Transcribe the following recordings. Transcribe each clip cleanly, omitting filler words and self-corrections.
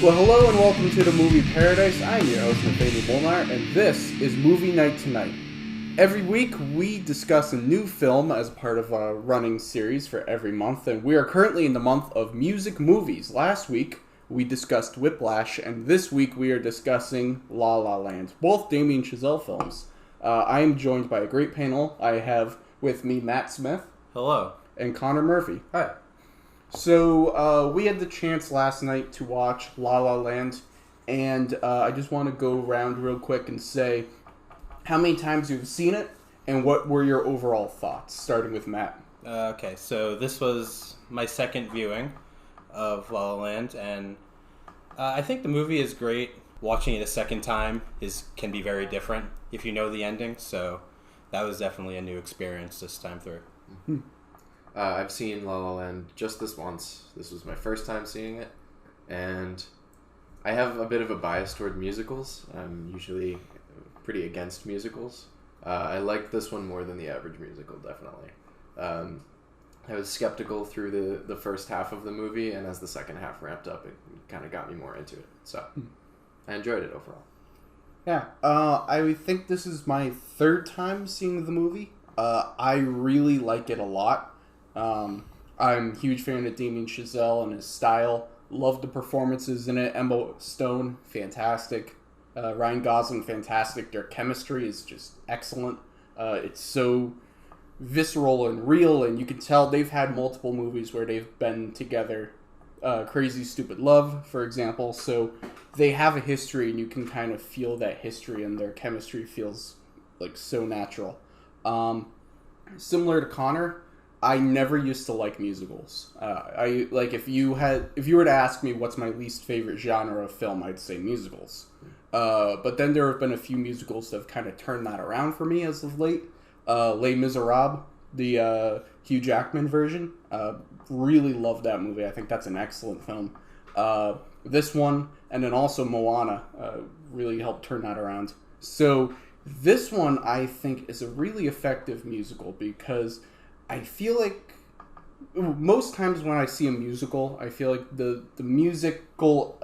Well, hello and welcome to the Movie Paradise. I'm your host, Nathanael Molnár, and this is Movie Night Tonight. Every week, we discuss a new film as part of a running series for every month, and we are currently in the month of music movies. Last week, we discussed Whiplash, and this week we are discussing La La Land, both Damien Chazelle films. I am joined by a great panel. I have with me Matt Smith. Hello. And Connor Murphy. Hi. So, we had the chance last night to watch La La Land, and I just want to go around real quick and say how many times you've seen it, and what were your overall thoughts, starting with Matt. Okay, so this was my second viewing of La La Land, and I think the movie is great. Watching it a second time can be very different if you know the ending, so that was definitely a new experience this time through. Mm-hmm. I've seen La La Land just this once. This was my first time seeing it, and I have a bit of a bias toward musicals. I'm usually pretty against musicals. I liked this one more than the average musical, definitely. I was skeptical through the first half of the movie, and as the second half ramped up, it kind of got me more into it. So I enjoyed it overall. Yeah, I think this is my third time seeing the movie. I really like it a lot. I'm a huge fan of Damien Chazelle and his style. Love the performances in it. Emma Stone, fantastic. Ryan Gosling, fantastic. Their chemistry is just excellent. It's so visceral and real, and you can tell they've had multiple movies where they've been together. Crazy Stupid Love, for example. So they have a history, and you can kind of feel that history, and their chemistry feels like so natural. Similar to Connor, I never used to like musicals. If you were to ask me what's my least favorite genre of film, I'd say musicals. But then there have been a few musicals that have kind of turned that around for me as of late. Les Miserables, the Hugh Jackman version. Really love that movie. I think that's an excellent film. This one, and then also Moana, really helped turn that around. So this one, I think, is a really effective musical because I feel like most times when I see a musical, I feel like the musical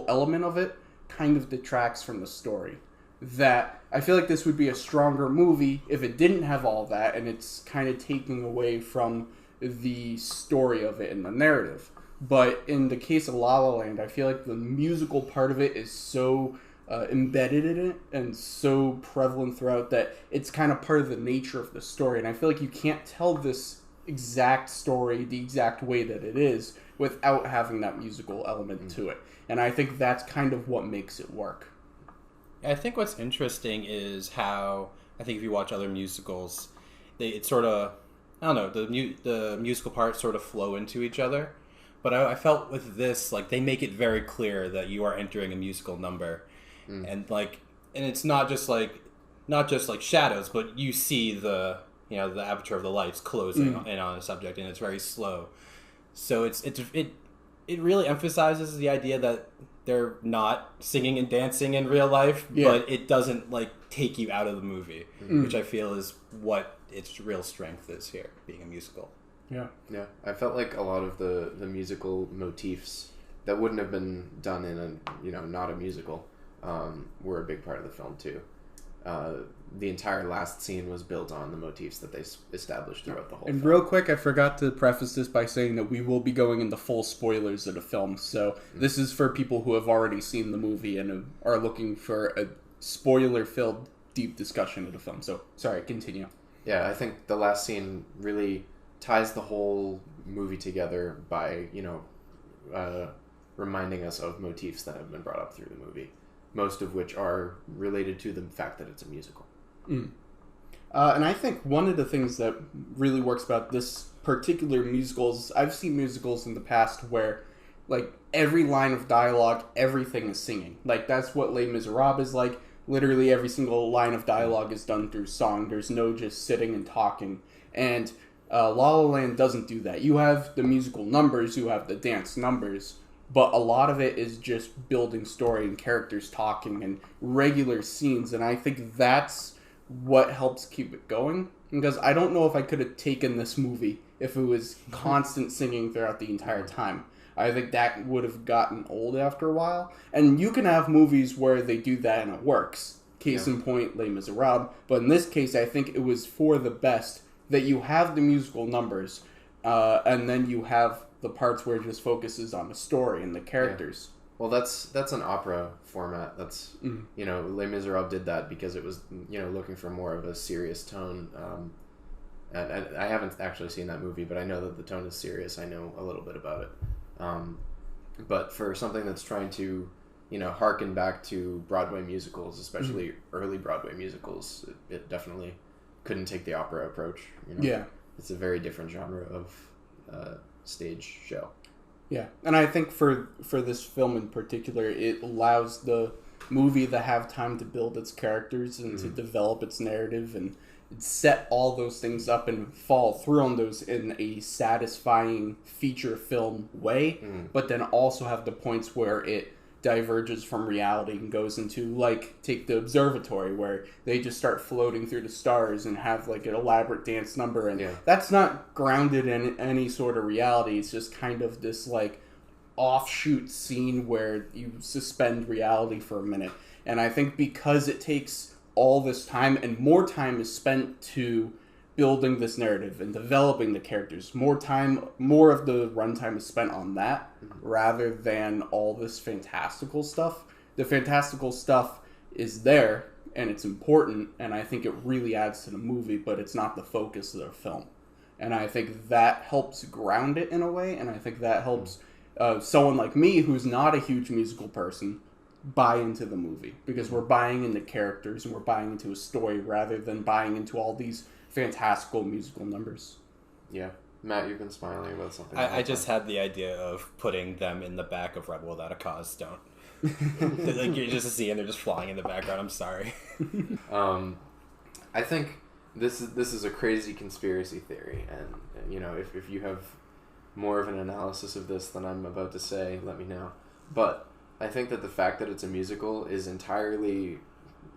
element of it kind of detracts from the story. That I feel like this would be a stronger movie if it didn't have all that, and it's kind of taking away from the story of it and the narrative. But in the case of La La Land, I feel like the musical part of it is so embedded in it and so prevalent throughout that it's kind of part of the nature of the story. And I feel like you can't tell this exact story the exact way that it is without having that musical element to it. And I think that's kind of what makes it work. I think what's interesting is how, I think if you watch other musicals, it's sort of, I don't know, the musical parts sort of flow into each other. But I felt with this, like, they make it very clear that you are entering a musical number. And it's not just like shadows, but you see the aperture of the lights closing in on a subject, and it's very slow. So it really emphasizes the idea that they're not singing and dancing in real life, but it doesn't take you out of the movie, which I feel is what its real strength is here, being a musical. Yeah. I felt like a lot of the musical motifs that wouldn't have been done in a not a musical were a big part of the film too. The entire last scene was built on the motifs that they established throughout the whole film. And real quick, I forgot to preface this by saying that we will be going into full spoilers of the film. So this is for people who have already seen the movie and are looking for a spoiler-filled, deep discussion of the film. So, sorry, continue. Yeah, I think the last scene really ties the whole movie together by, reminding us of motifs that have been brought up through the movie, most of which are related to the fact that it's a musical. And I think one of the things that really works about this particular musical is I've seen musicals in the past where, every line of dialogue, everything is singing. That's what Les Miserables is like. Literally every single line of dialogue is done through song. There's no just sitting and talking. And La La Land doesn't do that. You have the musical numbers, you have the dance numbers, but a lot of it is just building story and characters talking and regular scenes, and I think that's what helps keep it going, because I don't know if I could have taken this movie if it was constant singing throughout the entire time. I think that would have gotten old after a while. And you can have movies where they do that and it works. Case in point, Les Miserables. But in this case, I think it was for the best that you have the musical numbers, and then you have the parts where it just focuses on the story and the characters. Yeah. Well, that's an opera format. That's you know, Les Miserables did that because it was, you know, looking for more of a serious tone. And I haven't actually seen that movie, but I know that the tone is serious. I know a little bit about it. But for something that's trying to, you know, harken back to Broadway musicals, especially early Broadway musicals, it definitely couldn't take the opera approach. You know? Yeah. It's a very different genre of stage show. Yeah, and I think for this film in particular, it allows the movie to have time to build its characters and to develop its narrative and set all those things up and follow through on those in a satisfying feature film way, but then also have the points where it diverges from reality and goes into, like, take the observatory where they just start floating through the stars and have like an elaborate dance number, and that's not grounded in any sort of reality. It's just kind of this like offshoot scene where you suspend reality for a minute. And I think because it takes all this time and more time is spent to building this narrative and developing the characters, more of the runtime is spent on that rather than all this fantastical stuff. The fantastical stuff is there and it's important, and I think it really adds to the movie, but it's not the focus of the film. And I think that helps ground it in a way, and I think that helps someone like me who's not a huge musical person buy into the movie, because we're buying into characters and we're buying into a story rather than buying into all these fantastical musical numbers. Yeah. Matt, you've been smiling about something. I just had the idea of putting them in the back of Rebel Without a Cause. Don't. Like, you're just seeing they're just flying in the background. I'm sorry. I think this is a crazy conspiracy theory, and you know, if you have more of an analysis of this than I'm about to say, let me know. But I think that the fact that it's a musical is entirely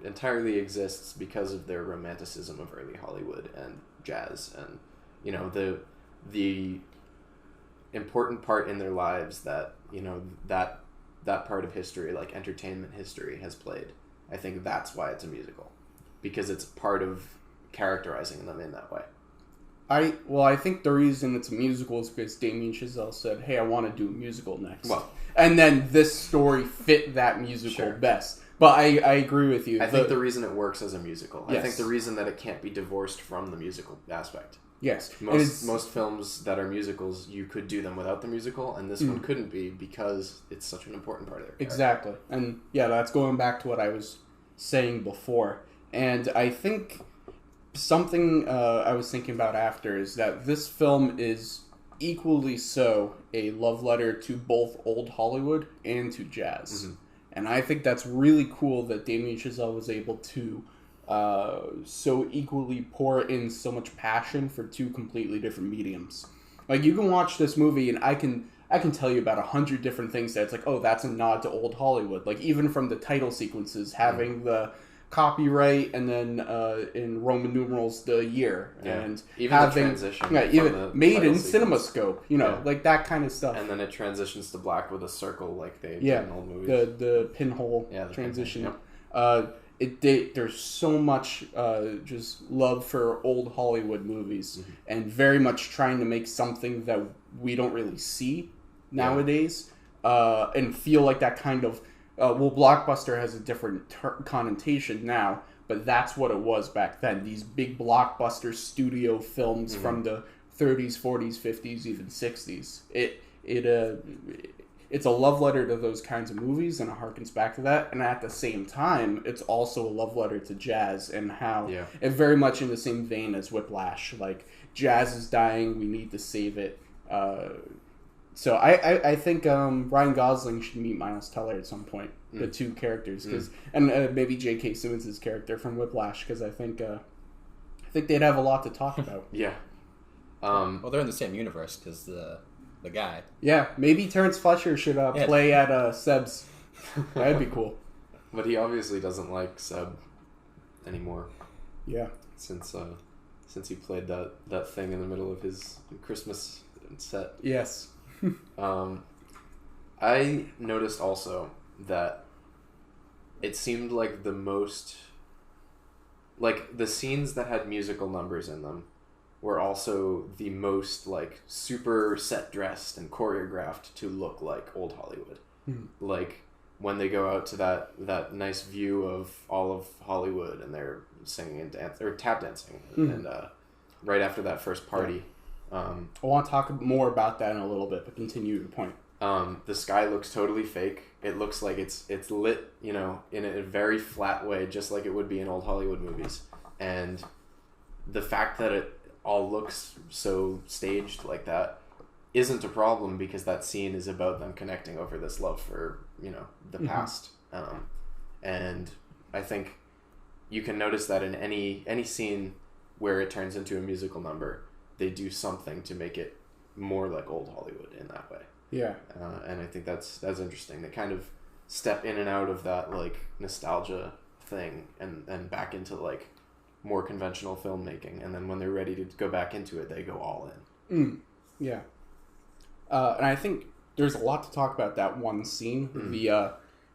exists because of their romanticism of early Hollywood and jazz, and you know, the important part in their lives that, you know, that part of history, like entertainment history, has played. I think that's why it's a musical, because it's part of characterizing them in that way. I think the reason it's a musical is because Damien Chazelle said, "Hey, I want to do a musical next." Well, and then this story fit that musical best. But I agree with you. I think the reason it works as a musical, Yes. I think the reason that it can't be divorced from the musical aspect. Yes. Most films that are musicals, you could do them without the musical, and this one couldn't be because it's such an important part of their character. Exactly. And yeah, that's going back to what I was saying before. And I think something I was thinking about after is that this film is equally so a love letter to both old Hollywood and to jazz. Mm-hmm. And I think that's really cool that Damien Chazelle was able to so equally pour in so much passion for two completely different mediums. Like, you can watch this movie and I can tell you about 100 different things that it's like, oh, that's a nod to old Hollywood. Like, even from the title sequences, having the copyright and then in Roman numerals the year, and even having the transition, even made in CinemaScope, you know, like that kind of stuff. And then it transitions to black with a circle, like they did in old movies. The pinhole transition. Pinhole, there's so much just love for old Hollywood movies, and very much trying to make something that we don't really see nowadays, and feel like that kind of blockbuster has a different connotation now, but that's what it was back then. These big blockbuster studio films from the 30s, 40s, 50s, even 60s. It's a love letter to those kinds of movies, and it harkens back to that. And at the same time, it's also a love letter to jazz, and how it very much in the same vein as Whiplash. Like, jazz is dying, we need to save it. So I think Ryan Gosling should meet Miles Teller at some point, the two characters, and maybe J.K. Simmons' character from Whiplash, because I think they'd have a lot to talk about. Well, they're in the same universe because the guy. Yeah, maybe Terrence Fletcher should play at Seb's. That'd be cool. But he obviously doesn't like Seb anymore. Yeah, since he played that thing in the middle of his Christmas set. Yes. I noticed also that it seemed like the most, like the scenes that had musical numbers in them were also the most like super set dressed and choreographed to look like old Hollywood. Like when they go out to that nice view of all of Hollywood and they're singing and dance or tap dancing and right after that first party. I want to talk more about that in a little bit, but continue your point. The sky looks totally fake. It looks like it's lit, you know, in a very flat way, just like it would be in old Hollywood movies. And the fact that it all looks so staged like that isn't a problem because that scene is about them connecting over this love for, you know, the past. And I think you can notice that in any scene where it turns into a musical number, they do something to make it more like old Hollywood in that way. Yeah. And I think that's interesting. They kind of step in and out of that like nostalgia thing and back into like more conventional filmmaking. And then when they're ready to go back into it, they go all in. Yeah. And I think there's a lot to talk about that one scene. The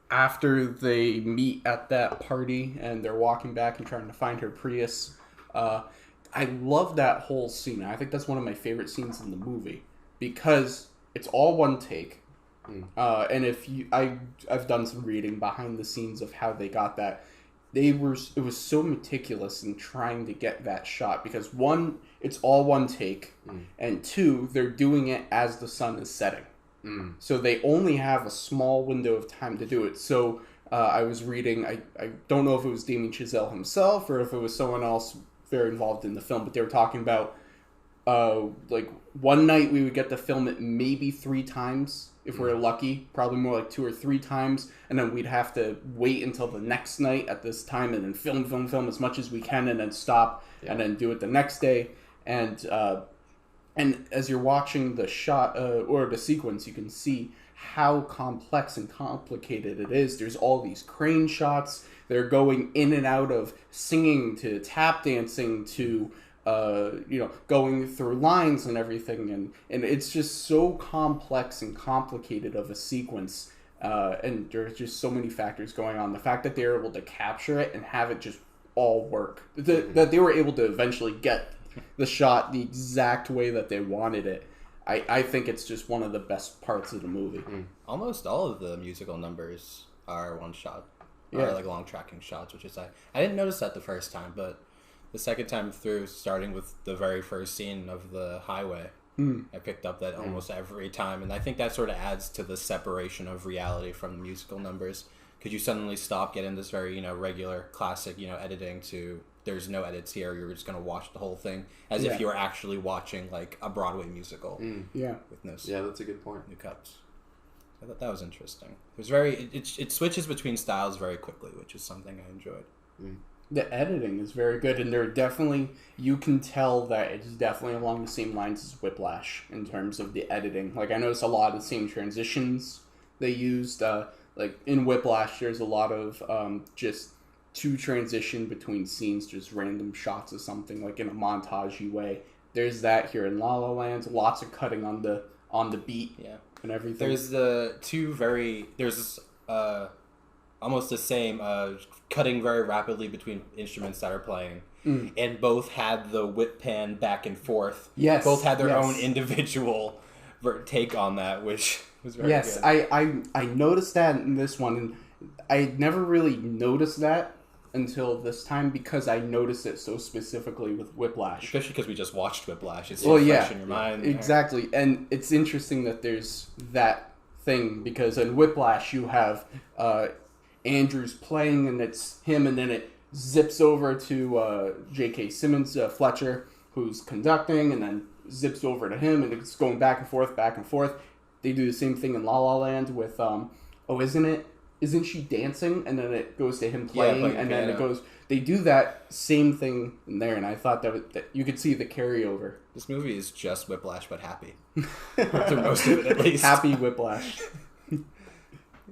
after they meet at that party and they're walking back and trying to find her Prius. I love that whole scene. I think that's one of my favorite scenes in the movie because it's all one take. And if I've done some reading behind the scenes of how they got that. It was so meticulous in trying to get that shot because one, it's all one take, and two, they're doing it as the sun is setting. So they only have a small window of time to do it. So I was reading, I don't know if it was Damien Chazelle himself or if it was someone else very involved in the film, but they were talking about like one night we would get to film it maybe 3 times if we're lucky, probably more like 2 or 3 times, and then we'd have to wait until the next night at this time and then film as much as we can and then stop and then do it the next day. And as you're watching the shot or the sequence, you can see how complex and complicated it is. There's all these crane shots. They're going in and out of singing to tap dancing to going through lines and everything, and it's just so complex and complicated of a sequence, and there's just so many factors going on. The fact that they're able to capture it and have it just all work, that they were able to eventually get the shot the exact way that they wanted it, I think it's just one of the best parts of the movie. Almost all of the musical numbers are one shot, or like long tracking shots, which is I didn't notice that the first time, but the second time through, starting with the very first scene of the highway, I picked up that almost every time. And I think that sort of adds to the separation of reality from the musical numbers. Because you suddenly stop getting this very, regular, classic, editing to there's no edits here. You're just going to watch the whole thing as if you were actually watching, like, a Broadway musical. Yeah. With no that's a good point. New cuts. I thought that was interesting. It was very... It switches between styles very quickly, which is something I enjoyed. The editing is very good, and they're definitely, you can tell that it's definitely along the same lines as Whiplash in terms of the editing. Like, I noticed a lot of the same transitions they used. Like, in Whiplash, there's a lot of just to transition between scenes, just random shots of something, like in a montage-y way. There's that here in La La Land. Lots of cutting on the beat and everything. There's the two very... There's almost the same, cutting very rapidly between instruments that are playing. And both had the whip pan back and forth. Yes. Both had their own individual take on that, which was very good. I noticed that in this one, and I never really noticed that until this time because I noticed it so specifically with Whiplash. Especially because we just watched Whiplash. It's so fresh in your mind. Exactly. And it's interesting that there's that thing because in Whiplash you have... Andrew's playing and it's him, and then it zips over to J.K. Simmons, Fletcher, who's conducting, and then zips over to him, and it's going back and forth, back and forth. They do the same thing in La La Land with, isn't she dancing? And then it goes to him playing, and then it goes, they do that same thing in there, and I thought that you could see the carryover. This movie is just Whiplash, but happy. For most of it, at least. Happy Whiplash.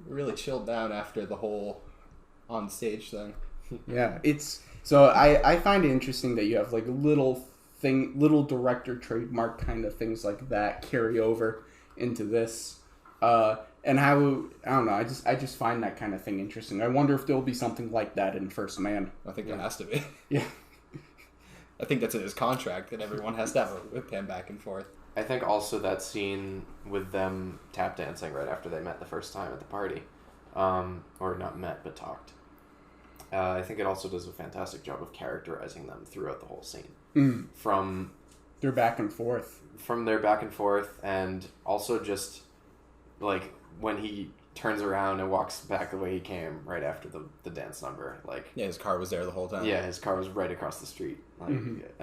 Really chilled down after the whole on stage thing. Yeah, so I find it interesting that you have like little director trademark kind of things like that carry over into this. And how, I don't know, I just find that kind of thing interesting. I wonder if there'll be something like that in First Man. I think there has to be. Yeah. I think that's in his contract that everyone has to have a whip back and forth. I think also that scene with them tap dancing right after they met the first time at the party, or not met but talked. I think it also does a fantastic job of characterizing them throughout the whole scene. From their back and forth. From their back and forth, and also just like when he turns around and walks back the way he came right after the dance number. Like, yeah, his car was there the whole time. Yeah, his car was right across the street. Like,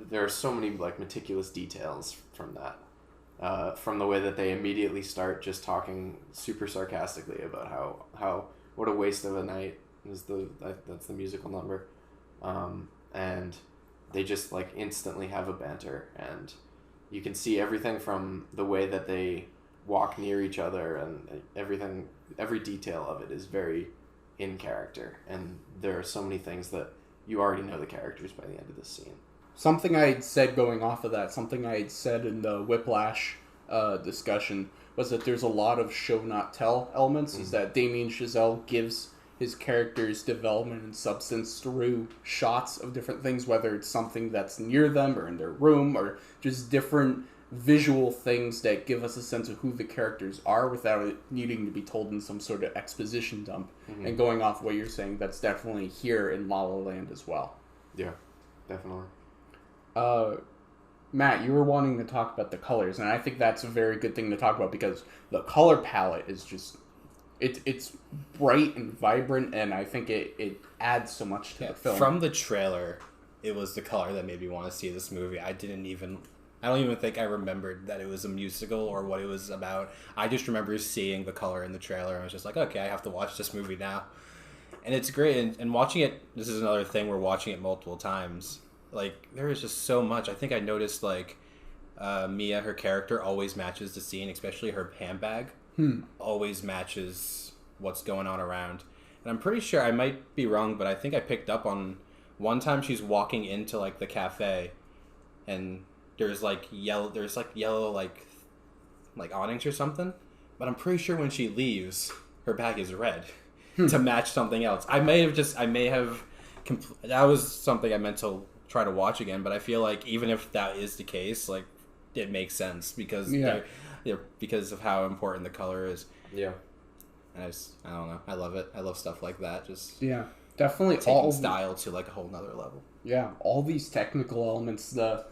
there are so many like meticulous details from that. From the way that they immediately start just talking super sarcastically about how what a waste of a night is that's the musical number, and they just like instantly have a banter, and you can see everything from the way that they walk near each other, and every detail of it is very in character, and there are so many things that you already know the characters by the end of this scene. Something I had said going off of that, something I had said in the Whiplash discussion, was that there's a lot of show not tell elements, is that Damien Chazelle gives his character's development and substance through shots of different things, whether it's something that's near them or in their room, or just different visual things that give us a sense of who the characters are without it needing to be told in some sort of exposition dump. And going off what you're saying, that's definitely here in La La Land as well. Yeah, definitely. Matt, you were wanting to talk about the colors, and I think that's a very good thing to talk about, because the color palette is just it's bright and vibrant, and I think it adds so much to the film. From the trailer, it was the color that made me want to see this movie. I don't even think I remembered that it was a musical or what it was about. I just remember seeing the color in the trailer, and I was just like, okay, I have to watch this movie now. And it's great, and watching it, this is another thing, we're watching it multiple times. Like, there is just so much. I think I noticed, like, Mia, her character, always matches the scene, especially her handbag. Always matches what's going on around. And I'm pretty sure, I might be wrong, but I think I picked up on one time she's walking into, like, the cafe, and there's yellow like awnings or something, but I'm pretty sure when she leaves, her bag is red to match something else. I may have that was something I meant to try to watch again, but I feel like even if that is the case, like, it makes sense because because of how important the color is. Yeah, and I don't know, I love it. I love stuff like that. Just definitely taking style to like a whole nother level. Yeah, all these technical elements, the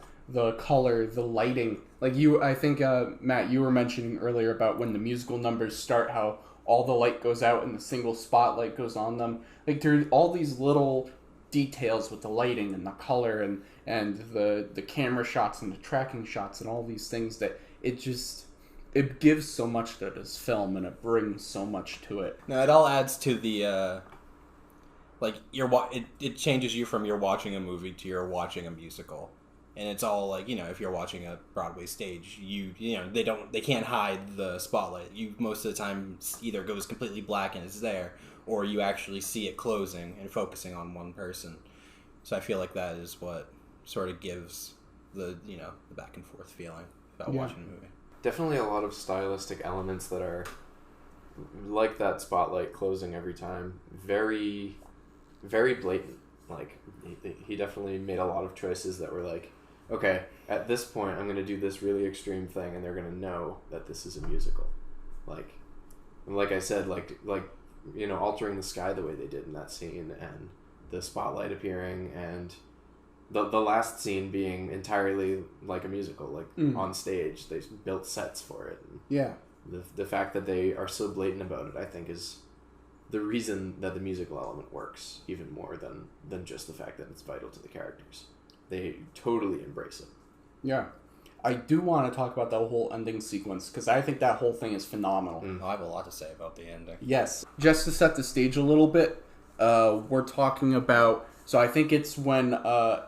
color, the lighting. Like I think, Matt, you were mentioning earlier about when the musical numbers start, how all the light goes out and the single spotlight goes on them. Like, there are all these little details with the lighting and the color and the camera shots and the tracking shots and all these things that it gives so much to this film, and it brings so much to it. Now, it all adds to the, like, it changes you from you're watching a movie to you're watching a musical. And it's all like, if you're watching a Broadway stage, they can't hide the spotlight. Most of the time either goes completely black and it's there, or you actually see it closing and focusing on one person. So I feel like that is what sort of gives the back and forth feeling about watching a movie. Definitely a lot of stylistic elements that are like that spotlight closing every time. Very, very blatant. Like, he definitely made a lot of choices that were like, okay, at this point, I'm going to do this really extreme thing, and they're going to know that this is a musical. Like I said, altering the sky the way they did in that scene, and the spotlight appearing, and the last scene being entirely like a musical, on stage. They built sets for it. Yeah. The fact that they are so blatant about it, I think, is the reason that the musical element works even more than just the fact that it's vital to the characters. They totally embrace it. Yeah. I do want to talk about that whole ending sequence, because I think that whole thing is phenomenal. I have a lot to say about the ending. Yes. Just to set the stage a little bit, we're talking about... So I think it's when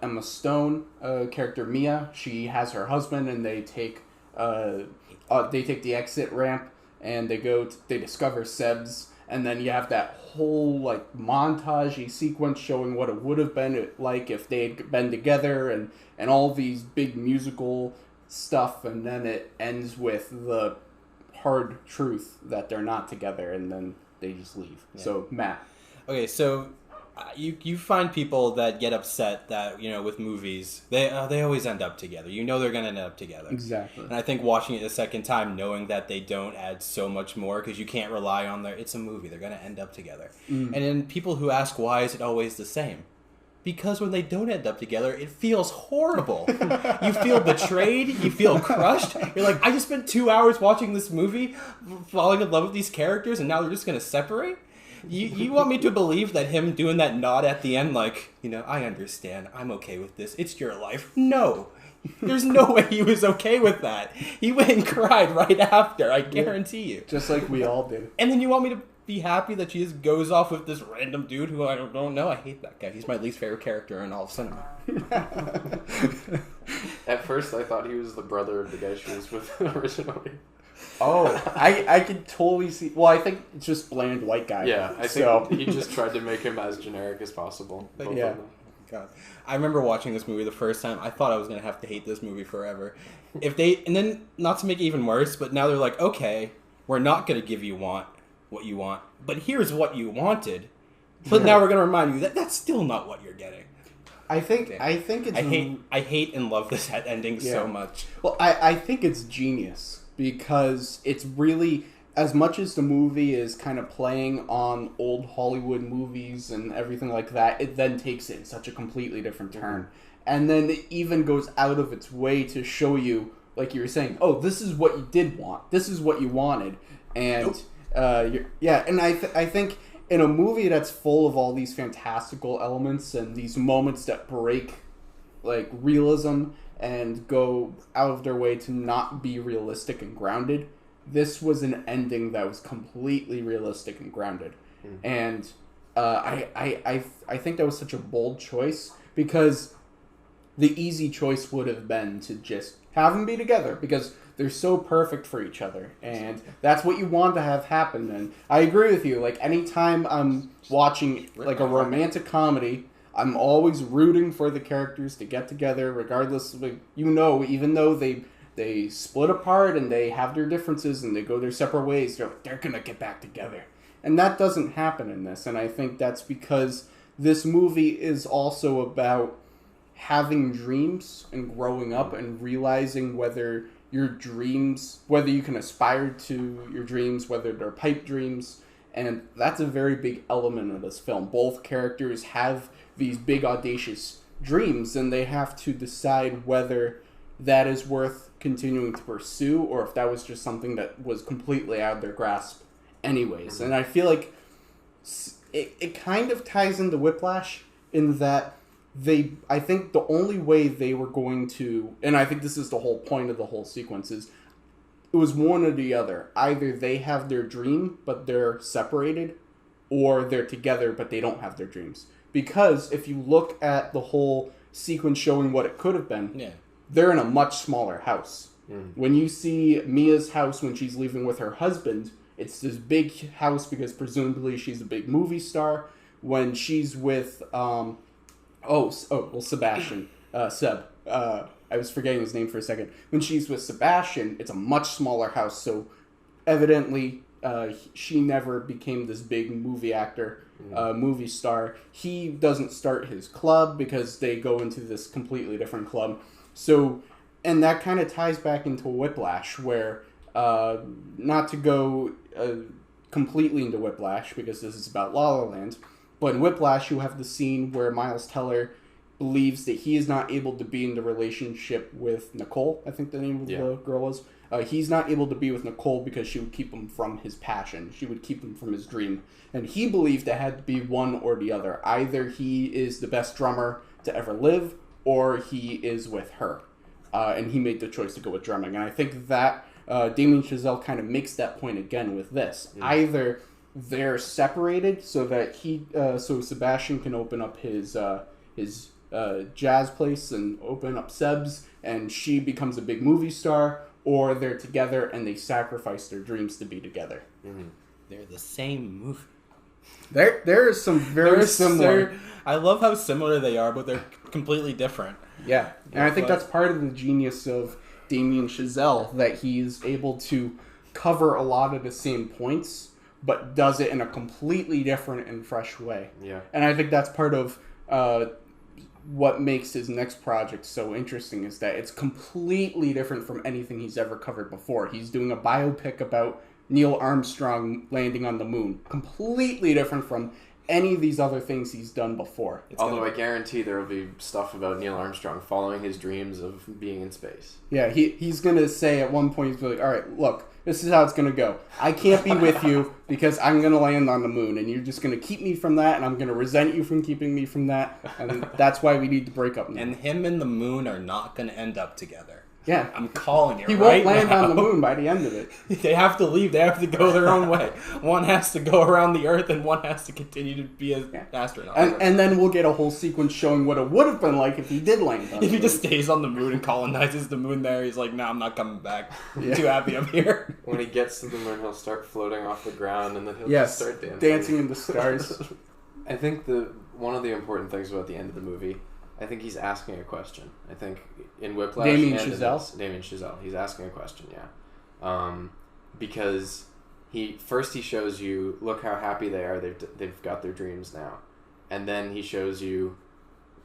Emma Stone, character Mia, she has her husband, and they take the exit ramp, and they discover Seb's. And then you have that whole, montage-y sequence showing what it would have been like if they had been together, and all these big musical stuff, and then it ends with the hard truth that they're not together, and then they just leave. Yeah. So, Matt. Okay, so you find people that get upset that, with movies, they always end up together. They're going to end up together. Exactly. And I think watching it a second time, knowing that they don't, adds so much more, because you can't rely on it's a movie. They're going to end up together. And then people who ask, why is it always the same? Because when they don't end up together, it feels horrible. You feel betrayed. You feel crushed. You're like, I just spent 2 hours watching this movie, falling in love with these characters, and now they're just going to separate? You want me to believe that him doing that nod at the end, like, I understand. I'm okay with this. It's your life. No. There's no way he was okay with that. He went and cried right after, I guarantee you. Just like we all did. And then you want me to be happy that she just goes off with this random dude who I don't know. I hate that guy. He's my least favorite character in all of cinema. At first, I thought he was the brother of the guy she was with originally. Oh, I could totally see. Well, I think it's just bland white guy. Yeah, I think he just tried to make him as generic as possible. Yeah. God. I remember watching this movie the first time. I thought I was going to have to hate this movie forever. And then, not to make it even worse, but now they're like, okay, we're not going to give you what you want, but here's what you wanted. But now we're going to remind you that that's still not what you're getting. I think it's... I hate and love this ending so much. Well, I think it's genius, because it's really, as much as the movie is kind of playing on old Hollywood movies and everything like that, it then takes it in such a completely different turn. And then it even goes out of its way to show you, like you were saying, oh, this is what you did want. This is what you wanted. And, and I think in a movie that's full of all these fantastical elements and these moments that break, like, realism and go out of their way to not be realistic and grounded, this was an ending that was completely realistic and grounded. And I think that was such a bold choice, because the easy choice would have been to just have them be together, because they're so perfect for each other, and that's what you want to have happen. And I agree with you. Like, anytime I'm watching like a romantic comedy, I'm always rooting for the characters to get together, regardless of, even though they split apart and they have their differences and they go their separate ways, they're gonna get back together. And that doesn't happen in this. And I think that's because this movie is also about having dreams and growing up and realizing whether your dreams, whether you can aspire to your dreams, whether they're pipe dreams. And that's a very big element of this film. Both characters have these big audacious dreams, and they have to decide whether that is worth continuing to pursue, or if that was just something that was completely out of their grasp anyways. And I feel like it kind of ties into Whiplash in that I think the only way they were going to, and I think this is the whole point of the whole sequence, is it was one or the other. Either they have their dream, but they're separated, or they're together, but they don't have their dreams. Because if you look at the whole sequence showing what it could have been, they're in a much smaller house. When you see Mia's house when she's leaving with her husband, it's this big house because presumably she's a big movie star. When she's with, Sebastian, Seb. I was forgetting his name for a second. When she's with Sebastian, it's a much smaller house, so evidently she never became this big movie actor, movie star. He doesn't start his club because they go into this completely different club. So, and that kind of ties back into Whiplash, where, not to go completely into Whiplash, because this is about La La Land, but in Whiplash you have the scene where Miles Teller believes that he is not able to be in the relationship with Nicole, I think the name of the girl was. He's not able to be with Nicole because she would keep him from his passion. She would keep him from his dream. And he believed it had to be one or the other. Either he is the best drummer to ever live, or he is with her. And he made the choice to go with drumming. And I think that Damien Chazelle kind of makes that point again with this. Either they're separated so that so Sebastian can open up his jazz place and open up Seb's, and she becomes a big movie star, or they're together and they sacrifice their dreams to be together. They're the same movie. There is some very similar. I love how similar they are, but they're completely different. Yeah, and I think that's part of the genius of Damien Chazelle, that he's able to cover a lot of the same points, but does it in a completely different and fresh way. Yeah. And I think that's part of what makes his next project so interesting, is that it's completely different from anything he's ever covered before. He's doing a biopic about Neil Armstrong landing on the moon. Completely different from any of these other things he's done before. Although I guarantee there will be stuff about Neil Armstrong following his dreams of being in space. Yeah, he's going to say at one point, he's like, all right, look, this is how it's going to go. I can't be with you because I'm going to land on the moon, and you're just going to keep me from that, and I'm going to resent you from keeping me from that, and that's why we need to break up now. And him and the moon are not going to end up together. Yeah. I'm calling it he right now. won't land on the moon by the end of it. They have to leave. They have to go their own way. One has to go around the Earth, and one has to continue to be an astronaut. And then we'll get a whole sequence showing what it would have been like if he did land on the moon. If he just stays on the moon and colonizes the moon there, he's like, no, I'm not coming back. I'm too happy I'm here. When he gets to the moon, he'll start floating off the ground, and then he'll just start dancing. Dancing in the stars. I think one of the important things about the end of the movie, I think he's asking a question. I think in Whiplash... Damien Chazelle, he's asking a question, yeah. Because he shows you, look how happy they are, they've got their dreams now. And then he shows you,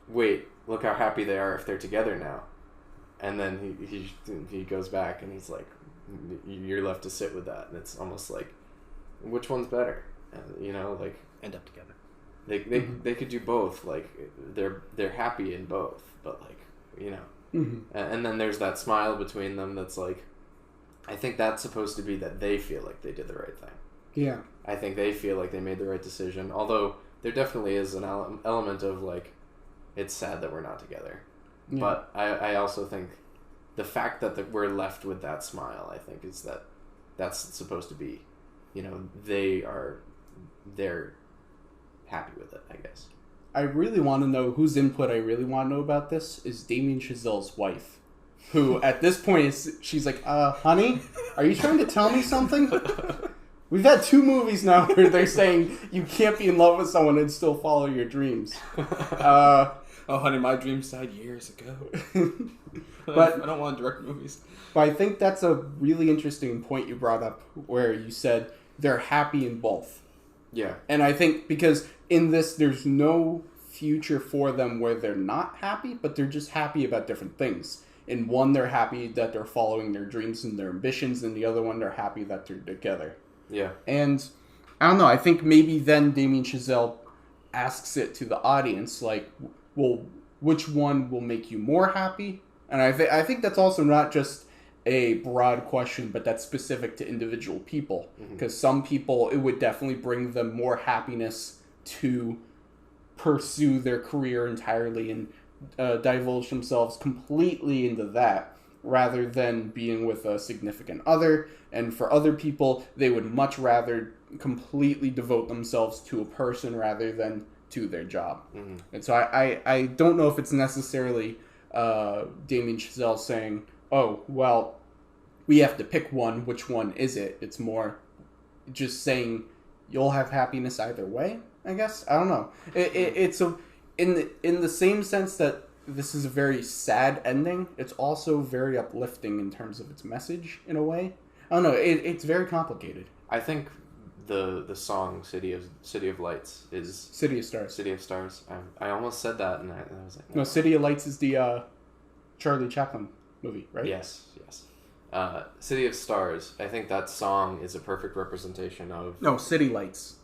wait, look how happy they are if they're together now. And then he goes back and he's like, you're left to sit with that. And it's almost like, which one's better? You know, like... End up together. They could do both. Like they're happy in both, but like, you know. Mm-hmm. And then there's that smile between them. That's like, I think that's supposed to be that they feel like they did the right thing. Yeah. I think they feel like they made the right decision. Although there definitely is an element of like, it's sad that we're not together. Yeah. But I also think the fact that we're left with that smile, I think, is that's supposed to be, you know, they're happy with it, I guess. I really want to know whose input I really want to know about this is Damien Chazelle's wife, who at this point she's like, honey, are you trying to tell me something? We've had 2 movies now where they're saying you can't be in love with someone and still follow your dreams. Oh, honey, my dreams died years ago. But I don't want to direct movies. But I think that's a really interesting point you brought up, where you said they're happy in both. Yeah. And I think because in this, there's no future for them where they're not happy, but they're just happy about different things. In one, they're happy that they're following their dreams and their ambitions, and the other one, they're happy that they're together. Yeah. And I don't know, I think maybe then Damien Chazelle asks it to the audience, like, well, which one will make you more happy? And I think that's also not just a broad question, but that's specific to individual people. Because some people, it would definitely bring them more happiness to pursue their career entirely and divulge themselves completely into that, rather than being with a significant other. And for other people, they would much rather completely devote themselves to a person rather than to their job. And so I don't know if it's necessarily Damien Chazelle saying, oh, well, we have to pick one. Which one is it? It's more just saying you'll have happiness either way, I guess. I don't know. It's in the same sense that this is a very sad ending, it's also very uplifting in terms of its message, in a way. I don't know. It's very complicated. I think the song "City of Lights" is City of Stars. City of Stars. I almost said that, and I was like, no. City of Lights is the Charlie Chaplin movie, right? Yes. City of Stars. I think that song is a perfect representation of... No, City Lights.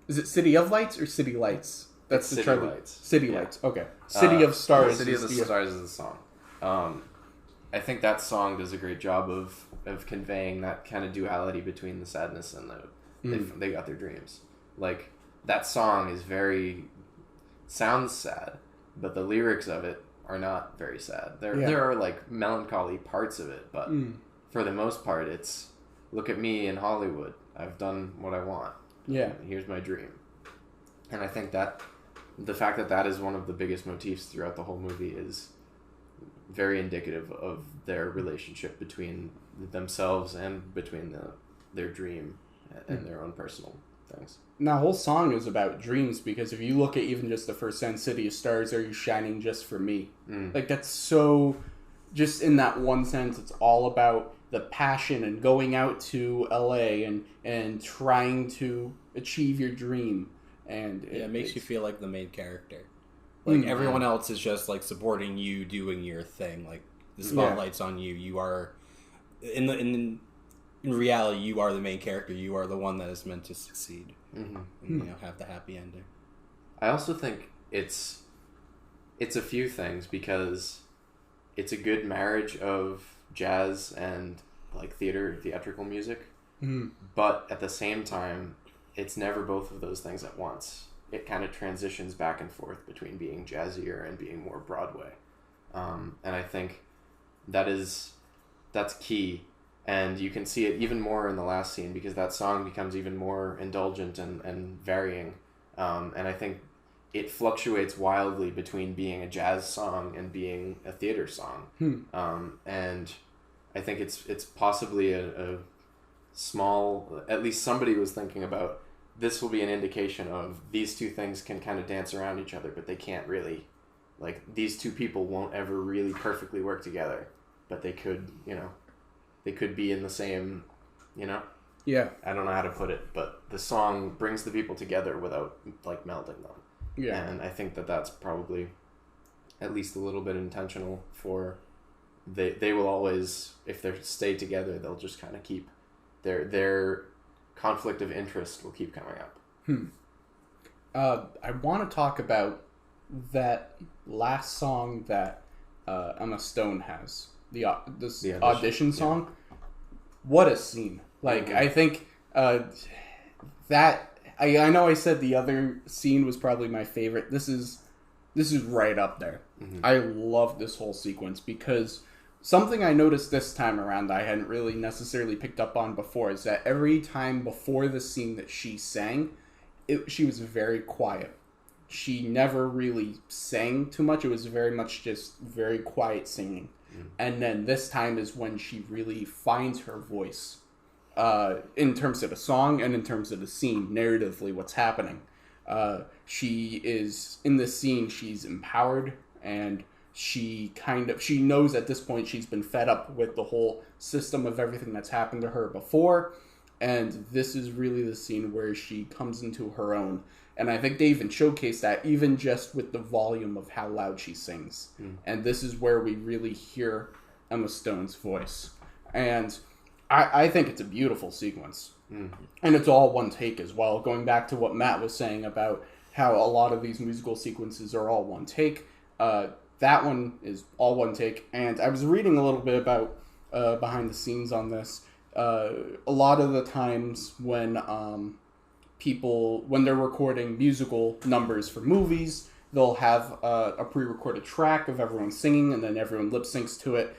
Is it City of Lights or City Lights? That's the City Lights. City Lights. Okay. City of Stars. City of the Stars is the song. I think that song does a great job of conveying that kind of duality between the sadness and they got their dreams. Like, that song is sounds sad, but the lyrics of it are not very sad. There are like melancholy parts of it, but for the most part, it's look at me in Hollywood. I've done what I want. Yeah. Here's my dream. And I think that the fact that is one of the biggest motifs throughout the whole movie is very indicative of their relationship between themselves and between their dream and their own personal things. Now, the whole song is about dreams, because if you look at even just the first sentence, City of Stars, are you shining just for me? Like, that's so just in that one sense, it's all about the passion and going out to LA and trying to achieve your dream. And it makes you feel like the main character. Like everyone else is just like supporting you doing your thing. Like the spotlight's on you. You are in reality, you are the main character. You are the one that is meant to succeed. And, have the happy ending. I also think it's a few things, because it's a good marriage of jazz and like theatrical music. But at the same time, it's never both of those things at once. It kind of transitions back and forth between being jazzier and being more Broadway. And I think that's key. And you can see it even more in the last scene, because that song becomes even more indulgent and varying. And I think it fluctuates wildly between being a jazz song and being a theater song. And I think it's possibly a small, at least somebody was thinking about, this will be an indication of these two things can kind of dance around each other, but they can't really, like, these two people won't ever really perfectly work together, but they could, they could be in the same, Yeah. I don't know how to put it, but the song brings the people together without, like, melding them. Yeah. And I think that's probably at least a little bit intentional for, they will always, if they stay together, they'll just kind of keep their conflict of interest will keep coming up. I want to talk about that last song that Emma Stone has, the audition song. Yeah. What a scene! Like, I think that I know I said the other scene was probably my favorite. This is right up there. I love this whole sequence, because something I noticed this time around that I hadn't really necessarily picked up on before is that every time before the scene that she sang, she was very quiet. She never really sang too much. It was very much just very quiet singing. And then this time is when she really finds her voice, in terms of the song and in terms of the scene, narratively, what's happening. She is, in this scene, she's empowered, and she knows at this point she's been fed up with the whole system of everything that's happened to her before, and this is really the scene where she comes into her own. And I think they even showcase that, even just with the volume of how loud she sings. And this is where we really hear Emma Stone's voice. And I think it's a beautiful sequence. And it's all one take as well. Going back to what Matt was saying about how a lot of these musical sequences are all one take, that one is all one take. And I was reading a little bit about behind the scenes on this. A lot of the times when when they're recording musical numbers for movies, they'll have a pre-recorded track of everyone singing, and then everyone lip syncs to it.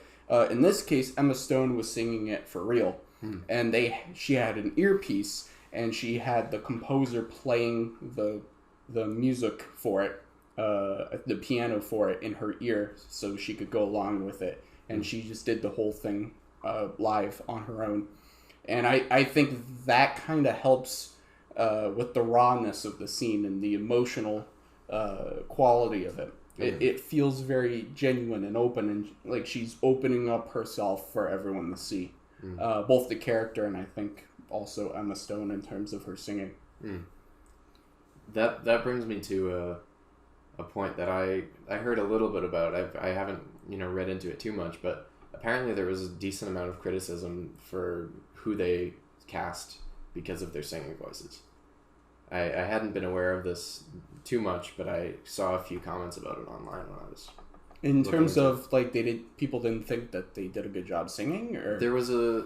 In this case, Emma Stone was singing it for real, and she had an earpiece, and she had the composer playing the music for it, the piano for it in her ear, so she could go along with it, and she just did the whole thing live on her own. And I think that kind of helps with the rawness of the scene and the emotional quality of it. It feels very genuine and open, and like she's opening up herself for everyone to see. Both the character and I think also Emma Stone in terms of her singing. That brings me to a point that I heard a little bit about. I haven't read into it too much, but apparently there was a decent amount of criticism for who they cast because of their singing voices. I hadn't been aware of this too much, but I saw a few comments about it online when I was in terms of like people didn't think that they did a good job singing, or there was a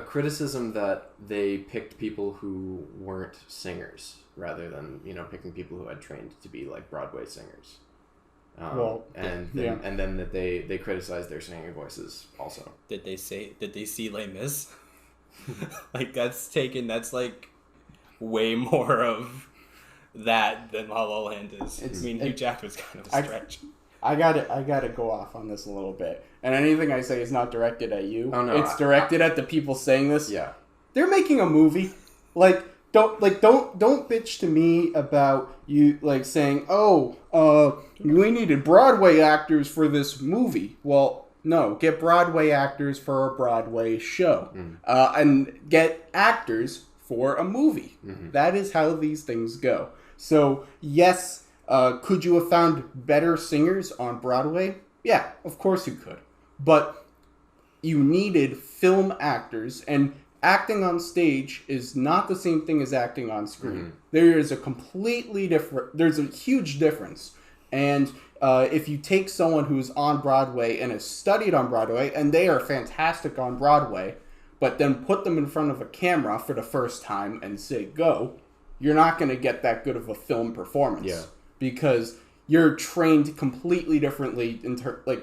criticism that they picked people who weren't singers rather than picking people who had trained to be like Broadway singers. And then that they criticized their singing voices also. Did they see Les Mis? Like that's like way more of that than La La Land is. Hugh Jackman's kind of a stretch. I gotta go off on this a little bit. And anything I say is not directed at you. Oh, no, it's directed at the people saying this. Yeah. They're making a movie. Don't bitch to me about you saying, we needed Broadway actors for this movie. Well, No, get Broadway actors for a Broadway show. Mm. And get actors for a movie. Mm-hmm. That is how these things go. So, yes, could you have found better singers on Broadway? Yeah, of course you could. But you needed film actors, and acting on stage is not the same thing as acting on screen. Mm-hmm. There is there's a huge difference. And if you take someone who's on Broadway and has studied on Broadway, and they are fantastic on Broadway, but then put them in front of a camera for the first time and say, go, you're not going to get that good of a film performance. Yeah. Because you're trained completely differently.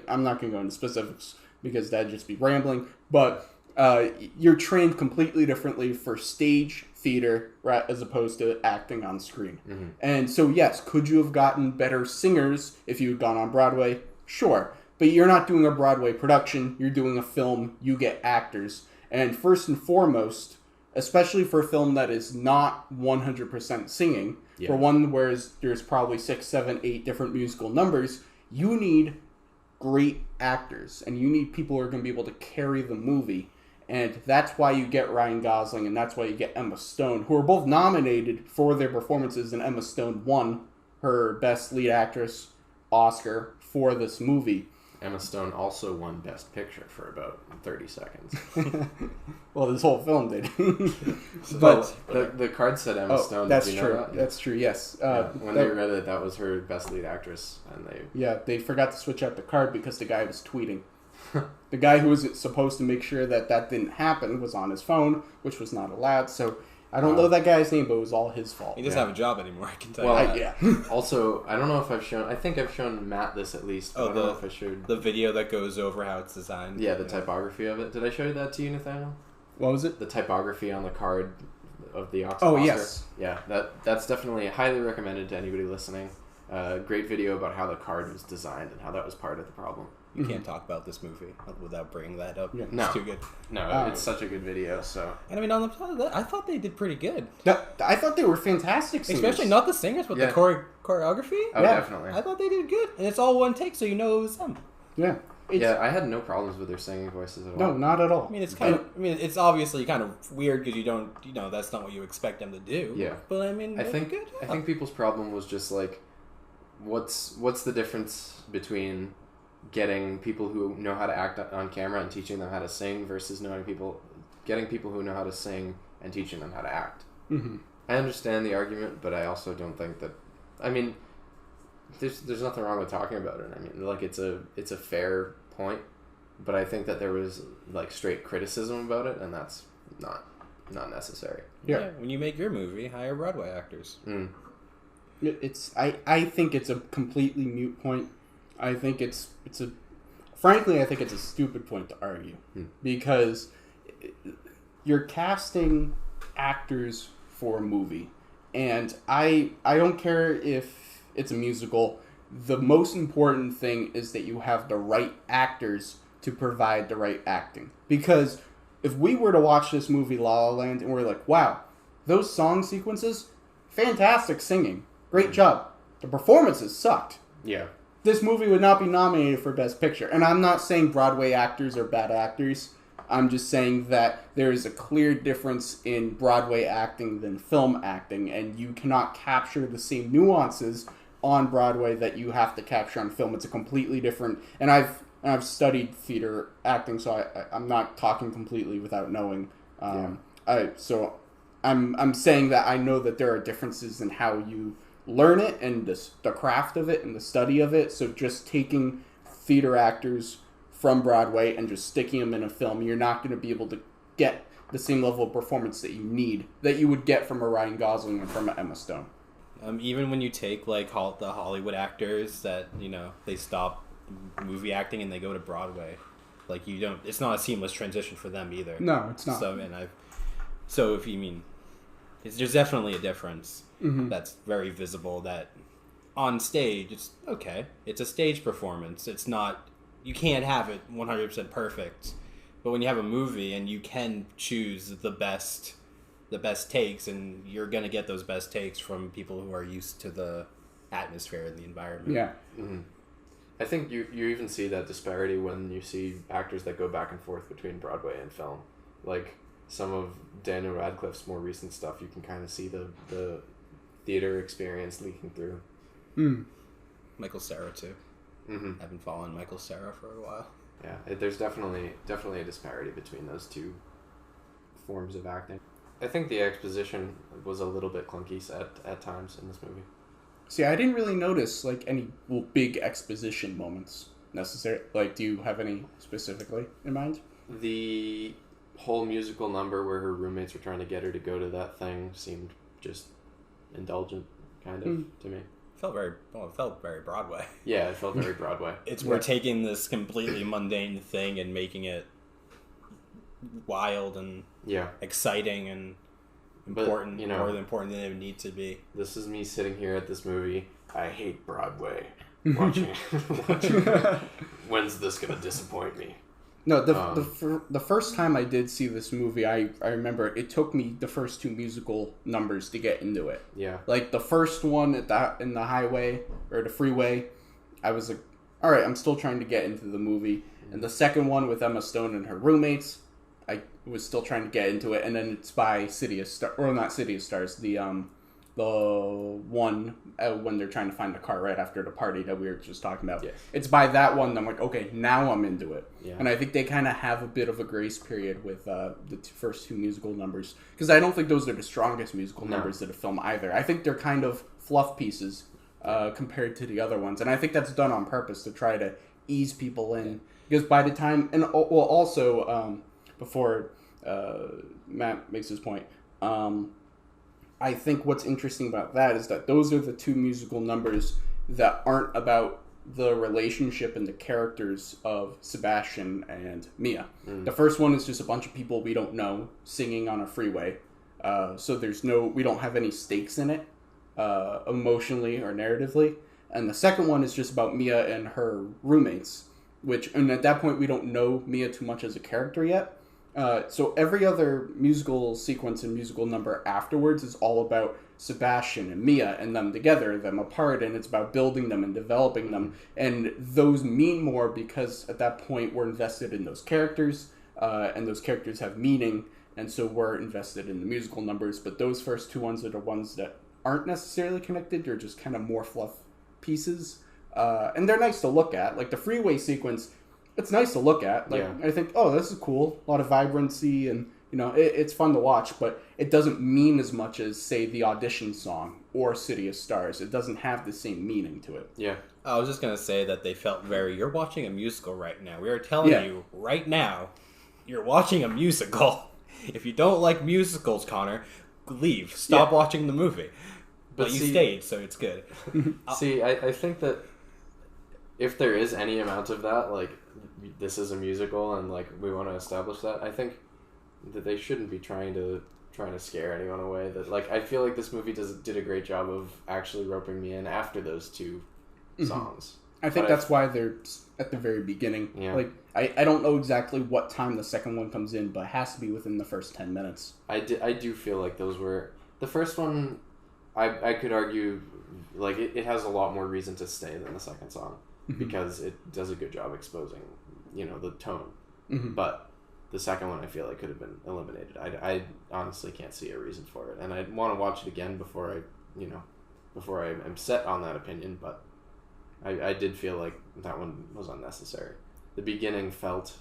I'm not going to go into specifics because that'd just be rambling, but you're trained completely differently for stage theater as opposed to acting on screen. Mm-hmm. And so, yes, could you have gotten better singers if you had gone on Broadway? Sure. But you're not doing a Broadway production. You're doing a film. You get actors. And first and foremost, especially for a film that is not 100% singing, for one where there's probably 6, 7, 8 different musical numbers, you need great actors. And you need people who are going to be able to carry the movie. And that's why you get Ryan Gosling and that's why you get Emma Stone, who are both nominated for their performances, and Emma Stone won her Best Lead Actress Oscar for this movie. Emma Stone also won Best Picture for about 30 seconds. Well, this whole film did. But the card said Emma Stone. That's did you true. know that? That's true, yes. When they read it, that was her Best Lead Actress. And they forgot to switch out the card because the guy was tweeting. The guy who was supposed to make sure that didn't happen was on his phone, which was not allowed. So I don't know that guy's name, but it was all his fault. He doesn't have a job anymore, I can tell you that. Also, I don't know if I think I've shown Matt this at least. But I don't know if I showed the video that goes over how it's designed. Yeah, the typography of it. Did I show that to you, Nathanael? What was it? The typography on the card of the Oscar. Oh, yes. Yeah, that's definitely highly recommended to anybody listening. Great video about how the card was designed and how that was part of the problem. You can't talk about this movie without bringing that up. Yeah. No. It's too good. No, it's such a good video. So, and I mean, on the top of that, I thought they did pretty good. I thought they were fantastic singers. Especially not the singers, but the choreography. Oh, definitely. I thought they did good, and it's all one take, so you know it was them. Yeah. I had no problems with their singing voices at all. No, not at all. I mean, it's obviously kind of weird because you don't, that's not what you expect them to do. Yeah. But I mean, I think people's problem was just like, what's the difference between getting people who know how to act on camera and teaching them how to sing versus getting people who know how to sing and teaching them how to act. Mm-hmm. I understand the argument, but I also don't think that. I mean, there's nothing wrong with talking about it. I mean, like it's a fair point, but I think that there was like straight criticism about it, and that's not necessary. Yeah. When you make your movie, hire Broadway actors. Mm. I think it's a completely moot point. I think frankly, I think it's a stupid point to argue because you're casting actors for a movie, and I don't care if it's a musical. The most important thing is that you have the right actors to provide the right acting. Because if we were to watch this movie La La Land and we're like, wow, those song sequences, fantastic singing, great job. The performances sucked. Yeah. This movie would not be nominated for Best Picture. And I'm not saying Broadway actors are bad actors. I'm just saying that there is a clear difference in Broadway acting than film acting, and you cannot capture the same nuances on Broadway that you have to capture on film. It's a completely different... And I've studied theater acting, so I'm not talking completely without knowing. So I'm saying that I know that there are differences in how you learn it and the craft of it and the study of it. So just taking theater actors from Broadway and just sticking them in a film, you're not going to be able to get the same level of performance that you would get from a Ryan Gosling and from an Emma Stone. Even when you take like the Hollywood actors that they stop movie acting and they go to Broadway, like it's not a seamless transition for them either. No, it's not. So if you mean, there's definitely a difference that's very visible. That on stage, it's okay. It's a stage performance. It's not. You can't have it 100% perfect. But when you have a movie and you can choose the best takes, and you're gonna get those best takes from people who are used to the atmosphere and the environment. Yeah. Mm-hmm. I think you even see that disparity when you see actors that go back and forth between Broadway and film. Like some of Daniel Radcliffe's more recent stuff, you can kind of see the theater experience leaking through. Michael Cera too. Mm-hmm. I've been following Michael Cera for a while. Yeah, there's definitely a disparity between those two forms of acting. I think the exposition was a little bit clunky at times in this movie. See, I didn't really notice like any big exposition moments necessary. Like, do you have any specifically in mind? The whole musical number where her roommates were trying to get her to go to that thing seemed just indulgent, kind of, to me. It felt very Broadway. Yeah, it felt very Broadway. We're taking this completely mundane thing and making it wild and exciting and important, but, more important than it would need to be. This is me sitting here at this movie. I hate Broadway. Watching. When's this gonna disappoint me? No, the first time I did see this movie, I remember it took me the first two musical numbers to get into it. Yeah. Like the first one in the highway or the freeway, I was like, all right, I'm still trying to get into the movie. And the second one with Emma Stone and her roommates, I was still trying to get into it. And then it's by City of Stars, or not City of Stars, the one when they're trying to find the car right after the party that we were just talking about. Yes. It's by that one that I'm like, okay, now I'm into it. Yeah. And I think they kind of have a bit of a grace period with the first two musical numbers. Because I don't think those are the strongest musical numbers of the film either. I think they're kind of fluff pieces compared to the other ones. And I think that's done on purpose to try to ease people in. Because by the time... And also, before Matt makes his point... I think what's interesting about that is that those are the two musical numbers that aren't about the relationship and the characters of Sebastian and Mia. The first one is just a bunch of people we don't know singing on a freeway. So we don't have any stakes in it, emotionally or narratively. And the second one is just about Mia and her roommates, and at that point we don't know Mia too much as a character yet. So every other musical sequence and musical number afterwards is all about Sebastian and Mia and them together, them apart, and it's about building them and developing them. And those mean more because at that point we're invested in those characters, and those characters have meaning, and so we're invested in the musical numbers. But those first two ones are the ones that aren't necessarily connected. They're just kind of more fluff pieces. And they're nice to look at. Like the freeway sequence... It's nice to look at. I think, oh, this is cool. A lot of vibrancy, and it's fun to watch. But it doesn't mean as much as, say, the audition song or City of Stars. It doesn't have the same meaning to it. Yeah, I was just gonna say that they felt very. You're watching a musical right now. We are telling you right now, you're watching a musical. If you don't like musicals, Connor, leave. Stop watching the movie. But you stayed, so it's good. See, I think that if there is any amount of that, like, this is a musical and like we want to establish that, I think that they shouldn't be trying to scare anyone away. That, like, I feel like this movie did a great job of actually roping me in after those two songs. I think that's why they're at the very beginning. Yeah. Like, I don't know exactly what time the second one comes in, but it has to be within the first 10 minutes. I do feel like those were... The first one, I could argue, like, it has a lot more reason to stay than the second song. Because it does a good job exposing, the tone. But the second one, I feel like, could have been eliminated. I honestly can't see a reason for it. And I want to watch it again before I am set on that opinion, but I did feel like that one was unnecessary. The beginning felt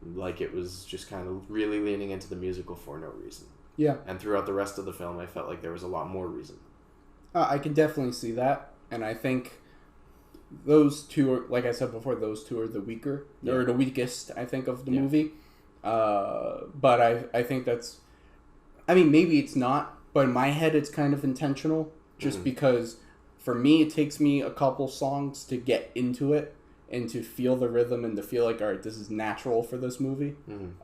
like it was just kind of really leaning into the musical for no reason. Yeah. And throughout the rest of the film, I felt like there was a lot more reason. I can definitely see that. And I think those two are, like I said before, those two are the weaker, or the weakest, I think, of the movie. But I think that's... I mean, maybe it's not, but in my head it's kind of intentional. Just because, for me, it takes me a couple songs to get into it and to feel the rhythm and to feel like, all right, this is natural for this movie.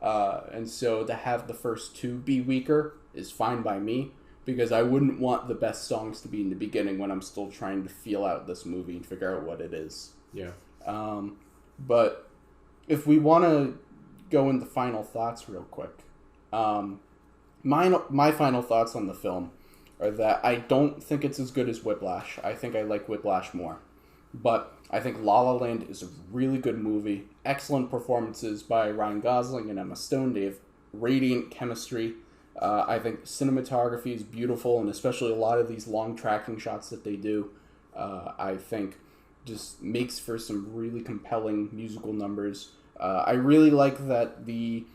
And so to have the first two be weaker is fine by me, because I wouldn't want the best songs to be in the beginning when I'm still trying to feel out this movie and figure out what it is. Yeah. But if we want to go into final thoughts real quick, my final thoughts on the film are that I don't think it's as good as Whiplash. I think I like Whiplash more. But I think La La Land is a really good movie. Excellent performances by Ryan Gosling and Emma Stone. They have radiant chemistry. I think cinematography is beautiful, and especially a lot of these long tracking shots that they do, I think just makes for some really compelling musical numbers. I really like that the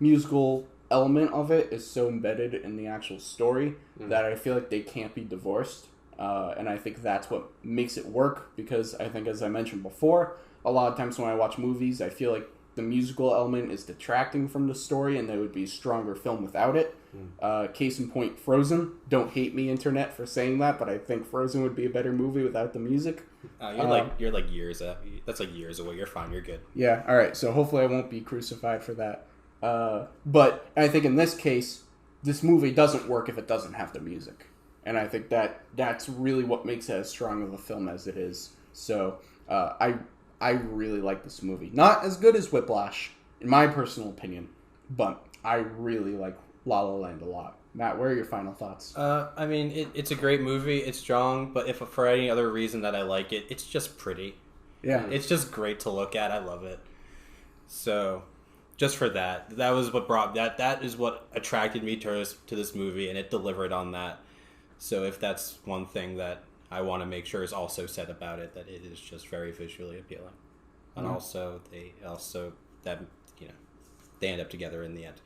musical element of it is so embedded in the actual story that I feel like they can't be divorced. And I think that's what makes it work, because I think, as I mentioned before, a lot of times when I watch movies, I feel like the musical element is detracting from the story, and there would be a stronger film without it. Case in point, Frozen. Don't hate me, internet, for saying that, but I think Frozen would be a better movie without the music. You're like years. That's like years away. You're fine. You're good. Yeah. All right. So hopefully I won't be crucified for that. But I think in this case, this movie doesn't work if it doesn't have the music, and I think that's really what makes it as strong of a film as it is. So I really like this movie. Not as good as Whiplash, in my personal opinion, but I really like La La Land a lot. Matt, what are your final thoughts? I mean, it's a great movie. It's strong, but if for any other reason that I like it, it's just pretty. Yeah. It's just great to look at. I love it. So, just for that was what brought that is what attracted me to this movie, and it delivered on that. So if that's one thing that I want to make sure is also said about it, that it is just very visually appealing, and also they end up together in the end.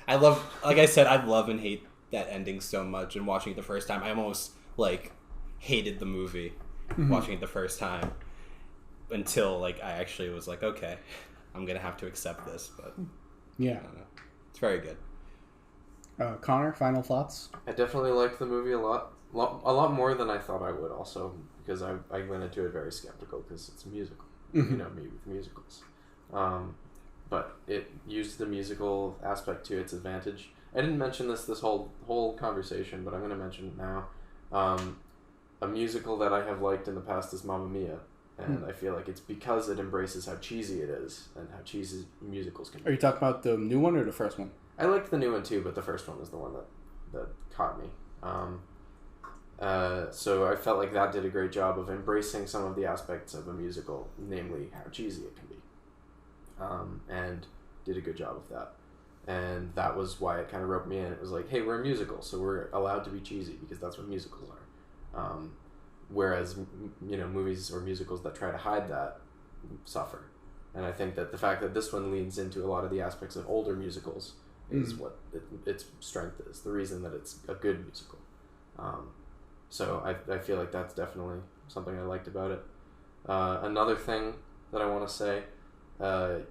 I love and hate that ending so much. And watching it the first time, I almost hated the movie watching it the first time, until I actually was like, okay, I'm gonna have to accept this. But yeah, I don't know. It's very good. Connor, final thoughts? I definitely liked the movie a lot more than I thought I would. Also, because I went into it very skeptical, because it's a musical. You know me with musicals. But it used the musical aspect to its advantage. I didn't mention this whole conversation, but I'm going to mention it now. A musical that I have liked in the past is Mamma Mia, and I feel like it's because it embraces how cheesy it is and how cheesy musicals can be. Are you talking about the new one or the first one? I liked the new one too, but the first one was the one that caught me. So I felt like that did a great job of embracing some of the aspects of a musical, namely how cheesy it can be. And did a good job of that. And that was why it kind of roped me in. It was like, hey, we're a musical, so we're allowed to be cheesy, because that's what musicals are. Whereas, movies or musicals that try to hide that suffer. And I think that the fact that this one leans into a lot of the aspects of older musicals is what its strength is, the reason that it's a good musical. So I feel like that's definitely something I liked about it. Another thing that I want to say,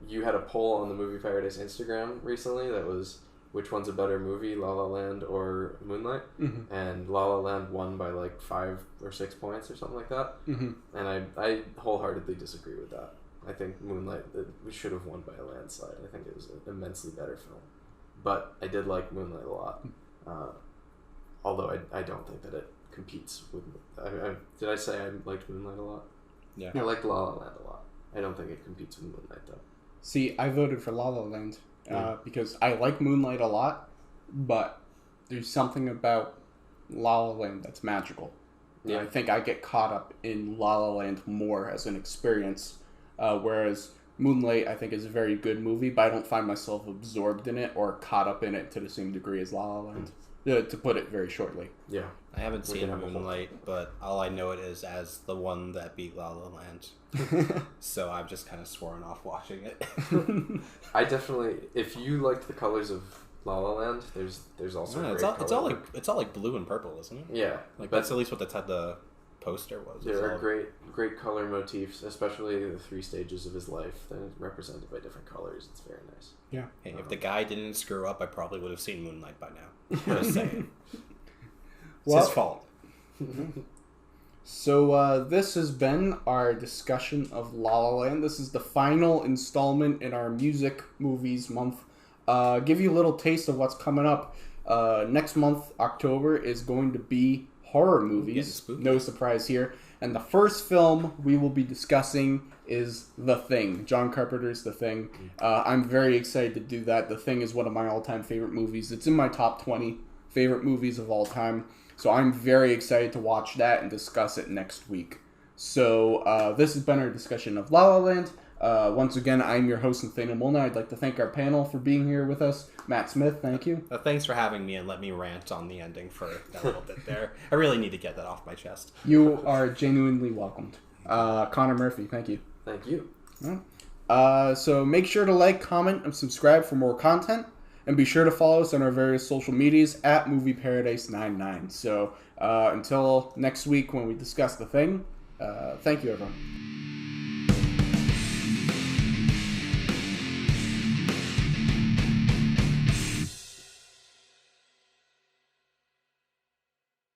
you had a poll on the Movie Paradise Instagram recently that was, which one's a better movie, La La Land or Moonlight? And La La Land won by 5 or 6 points or something like that. And I wholeheartedly disagree with that. I think Moonlight we should have won by a landslide. I think it was an immensely better film. But I did like Moonlight a lot. Although I don't think that it competes with... did I say I liked Moonlight a lot? Yeah. I liked La La Land a lot. I don't think it competes with Moonlight, though. See, I voted for La La Land because I like Moonlight a lot, but there's something about La La Land that's magical. Yeah. I think I get caught up in La La Land more as an experience, whereas Moonlight, I think, is a very good movie, but I don't find myself absorbed in it or caught up in it to the same degree as La La Land, to put it very shortly. Yeah. I haven't seen Moonlight, but all I know it is as the one that beat La La Land. So I've just kind of sworn off watching it. I definitely, if you liked the colors of La La Land, there's also it's all like blue and purple, isn't it? Yeah, that's at least what the poster was. There are great color motifs, especially the 3 stages of his life that are represented by different colors. It's very nice. Yeah. Hey, if the guy didn't screw up, I probably would have seen Moonlight by now. Just saying. It's his fault. So this has been our discussion of La La Land. This is the final installment in our music movies month. Give you a little taste of what's coming up. Next month, October, is going to be horror movies. No surprise here. And the first film we will be discussing is The Thing. John Carpenter's The Thing. I'm very excited to do that. The Thing is one of my all-time favorite movies. It's in my top 20 favorite movies of all time. So I'm very excited to watch that and discuss it next week. So this has been our discussion of La La Land. Once again, I'm your host, Nathanael Molnár. I'd like to thank our panel for being here with us. Matt Smith, thank you. Thanks for having me and let me rant on the ending for that little bit there. I really need to get that off my chest. You are genuinely welcomed. Connor Murphy, thank you. Thank you. So make sure to like, comment, and subscribe for more content. And be sure to follow us on our various social medias at MovieParadise99. So until next week when we discuss The Thing, thank you, everyone.